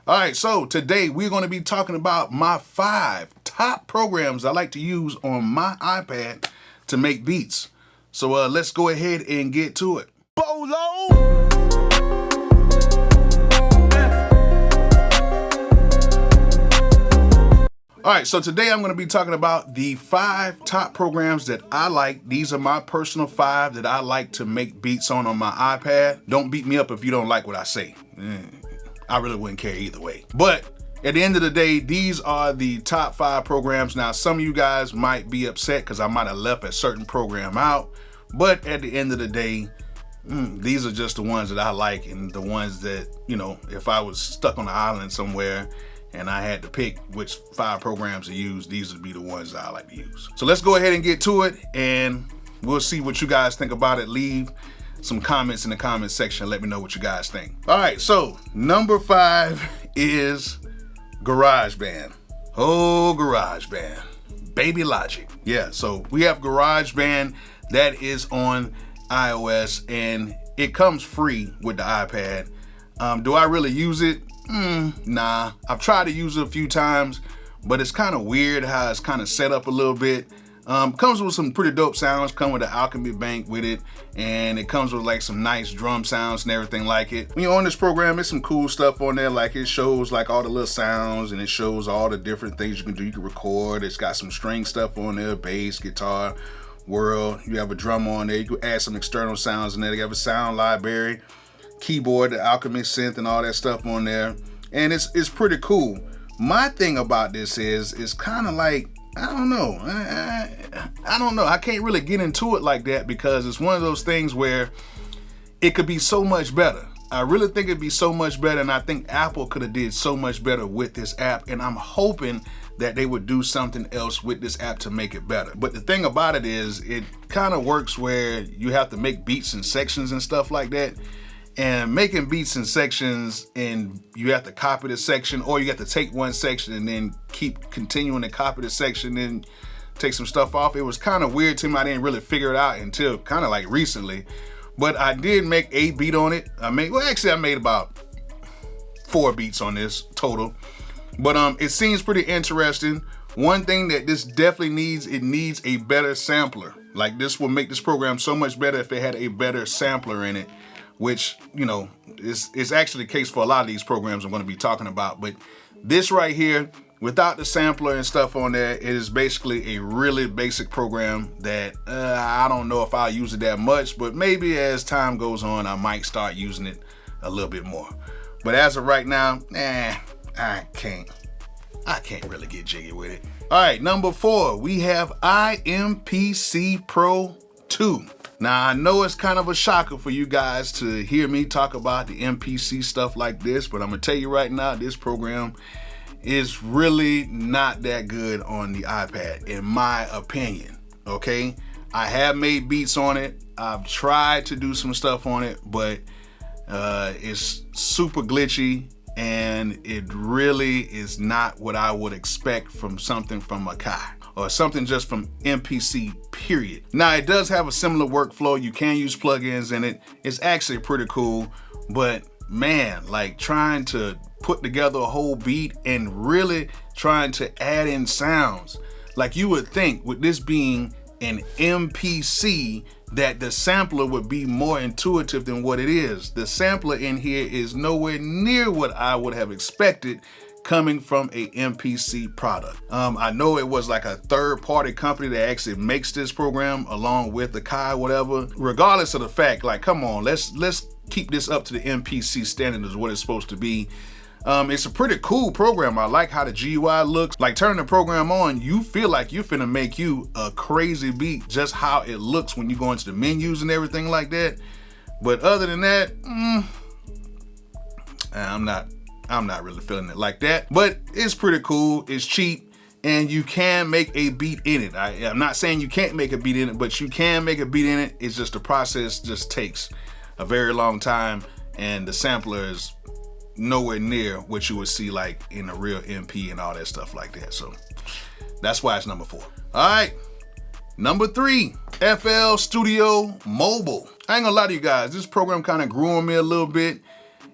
All right, so today we're going to be talking about my 5 top programs I like to use on my iPad to make beats. So let's go ahead and get to it. Bolo! All right, so today I'm going to be talking about the 5 top programs that I like. These are my personal 5 that I like to make beats on my iPad. Don't beat me up if you don't like what I say. I really wouldn't care either way. But at the end of the day, these are the top 5 programs. Now, some of you guys might be upset because I might have left a certain program out. But at the end of the day, these are just the ones that I like, and the ones that, you know, if I was stuck on an island somewhere and I had to pick which 5 programs to use, these would be the ones that I like to use. So let's go ahead and get to it, and we'll see what you guys think about it. Leave some comments in the comment section. Let me know what you guys think. All right, so number 5 is Garageband. Oh, Garageband. Baby Logic. Yeah, so we have Garageband that is on iOS, and it comes free with the iPad. Do I really use it? Nah. I've tried to use it a few times, but it's kind of weird how it's kind of set up a little bit. Comes with some pretty dope sounds, come with the Alchemy Bank with it, and it comes with like some nice drum sounds and everything like it. When you're on this program, there's some cool stuff on there, like it shows like all the little sounds, and it shows all the different things you can do. You can record, it's got some string stuff on there, bass, guitar, world. You have a drum on there, you can add some external sounds in there. They have a sound library, keyboard, the Alchemy synth, and all that stuff on there, and it's pretty cool. My thing about this is it's kind of like, I don't know. I don't know. I can't really get into it like that because it's one of those things where it could be so much better. I really think it'd be so much better, and I think Apple could have did so much better with this app, and I'm hoping that they would do something else with this app to make it better. But the thing about it is, it kind of works where you have to make beats in sections and stuff like that. And making beats in sections, and you have to copy the section, or you have to take one section and then keep continuing to copy the section and take some stuff off. It was kind of weird to me. I didn't really figure it out until kind of like recently. But I did make a beat on it. I made about 4 beats on this total. But it seems pretty interesting. One thing that this definitely needs, it needs a better sampler. Like, this will make this program so much better if it had a better sampler in it, which, you know, is actually the case for a lot of these programs I'm going to be talking about. But this right here, without the sampler and stuff on there, it is basically a really basic program that I don't know if I'll use it that much, but maybe as time goes on, I might start using it a little bit more. But as of right now, I can't really get jiggy with it. All right, number 4, we have MPC Pro 2. Now, I know it's kind of a shocker for you guys to hear me talk about the MPC stuff like this, but I'm gonna tell you right now, this program is really not that good on the iPad, in my opinion, okay? I have made beats on it. I've tried to do some stuff on it, but it's super glitchy, and it really is not what I would expect from something from Akai, or something just from MPC, period. Now, it does have a similar workflow. You can use plugins in it. It's actually pretty cool, but man, like trying to put together a whole beat and really trying to add in sounds. Like, you would think with this being an MPC that the sampler would be more intuitive than what it is. The sampler in here is nowhere near what I would have expected coming from a MPC product. I know it was like a third-party company that actually makes this program along with the Akai, whatever. Regardless of the fact, like, come on, let's keep this up to the MPC standard is what it's supposed to be. It's a pretty cool program. I like how the GUI looks. Like, turning the program on, you feel like you're finna make you a crazy beat, just how it looks when you go into the menus and everything like that. But other than that, I'm not really feeling it like that. But it's pretty cool, it's cheap, and you can make a beat in it. I'm not saying you can't make a beat in it, but you can make a beat in it. It's just the process just takes a very long time, and the sampler is nowhere near what you would see like in a real MP and all that stuff like that. So that's why it's number 4. All right, number 3, FL Studio Mobile. I ain't gonna lie to you guys, this program kind of grew on me a little bit.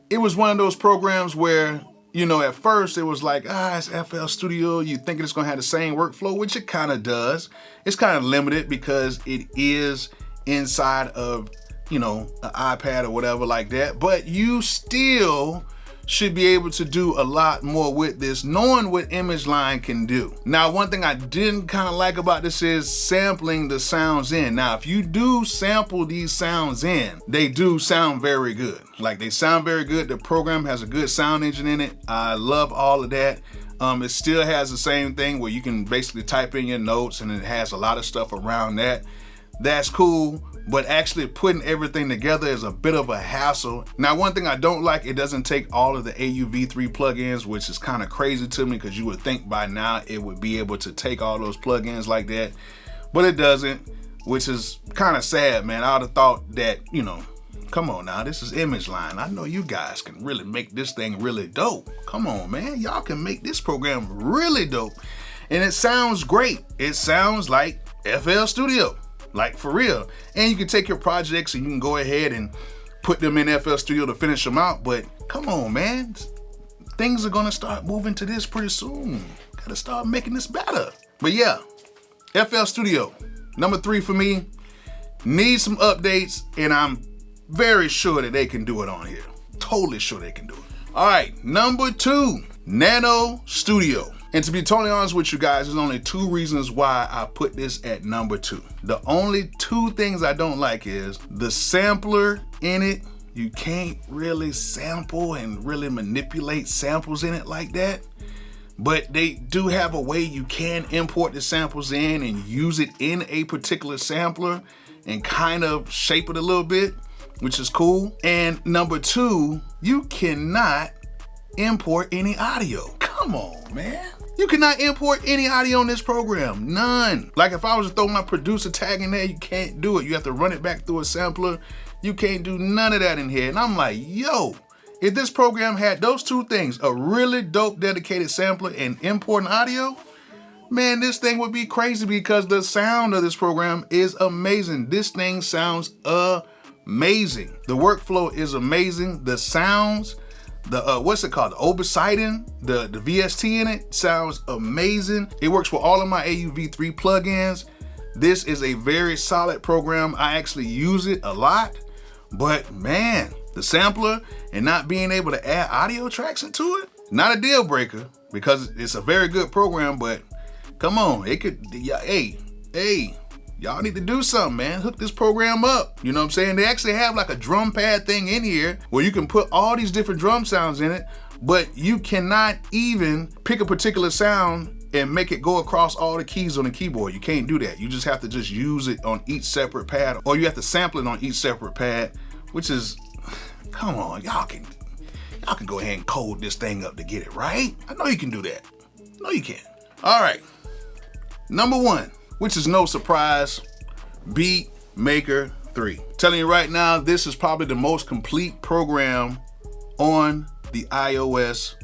It was one of those programs where you know, at first it was like, it's FL Studio. You thinking it's gonna have the same workflow, which it kind of does. It's kind of limited because it is inside of, you know, an iPad or whatever like that, but you still should be able to do a lot more with this, knowing what Image Line can do. Now, one thing I didn't kind of like about this is sampling the sounds in. Now, if you do sample these sounds in, they do sound very good. Like, they sound very good. The program has a good sound engine in it. I love all of that. It still has the same thing where you can basically type in your notes, and it has a lot of stuff around that. That's cool. But actually putting everything together is a bit of a hassle. Now, one thing I don't like, it doesn't take all of the AUV3 plugins, which is kind of crazy to me because you would think by now it would be able to take all those plugins like that, but it doesn't, which is kind of sad, man. I would have thought that, you know, come on now, this is Image Line. I know you guys can really make this thing really dope. Come on, man, y'all can make this program really dope. And it sounds great. It sounds like FL Studio. Like, for real. And you can take your projects and you can go ahead and put them in FL Studio to finish them out. But come on, man. Things are gonna start moving to this pretty soon. Gotta start making this better. But yeah, FL Studio, number 3 for me. Needs some updates, and I'm very sure that they can do it on here. Totally sure they can do it. All right, number 2, Nano Studio. And to be totally honest with you guys, there's only 2 reasons why I put this at number 2. The only 2 things I don't like is the sampler in it. You can't really sample and really manipulate samples in it like that. But they do have a way you can import the samples in and use it in a particular sampler and kind of shape it a little bit, which is cool. And number 2, you cannot import any audio. Come on, man. You cannot import any audio on this program, none. Like, if I was to throw my producer tag in there, you can't do it. You have to run it back through a sampler. You can't do none of that in here. And I'm like, yo, if this program had those 2 things, a really dope dedicated sampler and importing audio, man, this thing would be crazy because the sound of this program is amazing. This thing sounds amazing. The workflow is amazing. The sounds, the what's it called, the Obersidon, the VST in it sounds amazing. It works for all of my AUV3 plugins. This is a very solid program. I actually use it a lot, but man, the sampler and not being able to add audio tracks into it, not a deal breaker because it's a very good program, but come on, it could, hey, y'all need to do something, man. Hook this program up. You know what I'm saying? They actually have like a drum pad thing in here where you can put all these different drum sounds in it, but you cannot even pick a particular sound and make it go across all the keys on the keyboard. You can't do that. You just have to just use it on each separate pad, or you have to sample it on each separate pad, which is, come on, y'all can go ahead and code this thing up to get it right. I know you can do that. No, you can. All right, number 1, which is no surprise, Beat Maker 3. Telling you right now, this is probably the most complete program on the iOS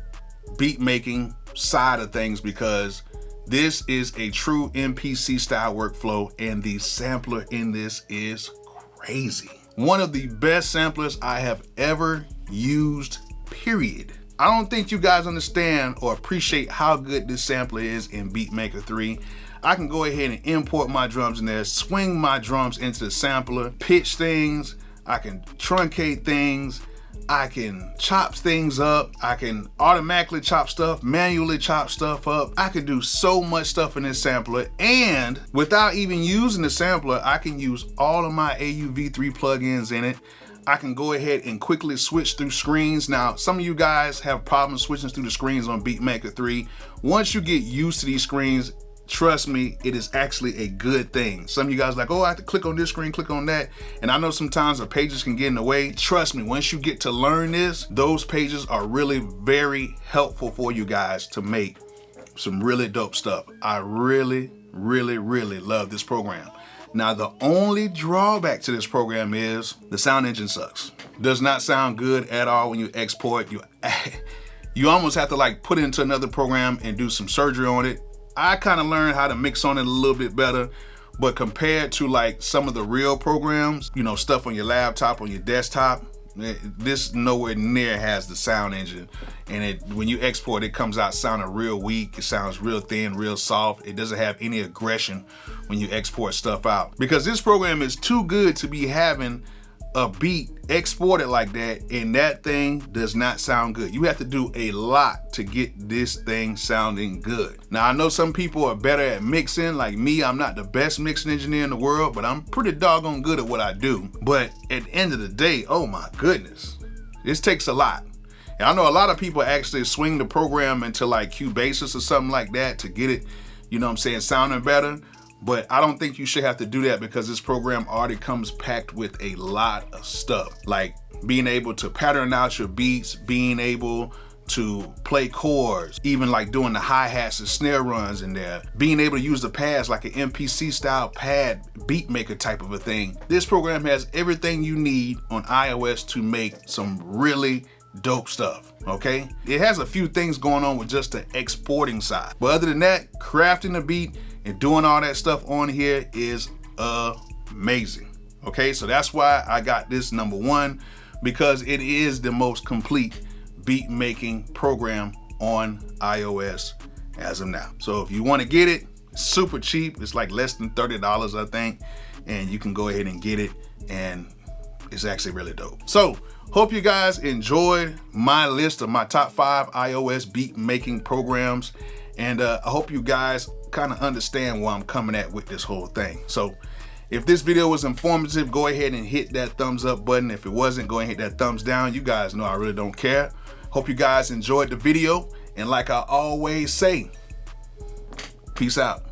beat making side of things because this is a true MPC style workflow and the sampler in this is crazy. One of the best samplers I have ever used, period. I don't think you guys understand or appreciate how good this sampler is in Beat Maker 3. I can go ahead and import my drums in there, swing my drums into the sampler, pitch things, I can truncate things, I can chop things up, I can automatically chop stuff, manually chop stuff up. I can do so much stuff in this sampler, and without even using the sampler, I can use all of my AUV3 plugins in it. I can go ahead and quickly switch through screens. Now, some of you guys have problems switching through the screens on Beat Maker 3. Once you get used to these screens, trust me, it is actually a good thing. Some of you guys are like, oh, I have to click on this screen, click on that. And I know sometimes the pages can get in the way. Trust me, once you get to learn this, those pages are really very helpful for you guys to make some really dope stuff. I really, really, really love this program. Now, the only drawback to this program is the sound engine sucks. Does not sound good at all when you export. You almost have to like put it into another program and do some surgery on it. I kind of learned how to mix on it a little bit better, but compared to like some of the real programs, you know, stuff on your laptop, on your desktop, This nowhere near has the sound engine, and when you export, it comes out sounding real weak. It sounds real thin, real soft. It doesn't have any aggression when you export stuff out, because this program is too good to be having a beat exported like that, and that thing does not sound good. You have to do a lot to get this thing sounding good. Now, I know some people are better at mixing. Like me, I'm not the best mixing engineer in the world, but I'm pretty doggone good at what I do. But at the end of the day, oh my goodness, this takes a lot. And I know a lot of people actually swing the program into like Cubasis or something like that to get it, you know what I'm saying, sounding better. But I don't think you should have to do that, because this program already comes packed with a lot of stuff, like being able to pattern out your beats, being able to play chords, even like doing the hi-hats and snare runs in there, being able to use the pads like an MPC style pad beat maker type of a thing. This program has everything you need on iOS to make some really dope stuff, okay? It has a few things going on with just the exporting side, but other than that, crafting the beat and doing all that stuff on here is amazing, okay? So that's why I got this number one, because it is the most complete beat making program on iOS as of now. So if you want to get it, it's super cheap. It's like less than $30, I think, and you can go ahead and get it, and it's actually really dope. So hope you guys enjoyed my list of my top 5 iOS beat making programs, and I hope you guys kind of understand where I'm coming at with this whole thing. So if this video was informative, go ahead and hit that thumbs up button. If it wasn't, go ahead and hit that thumbs down. You guys know I really don't care. Hope you guys enjoyed the video, and like I always say, peace out.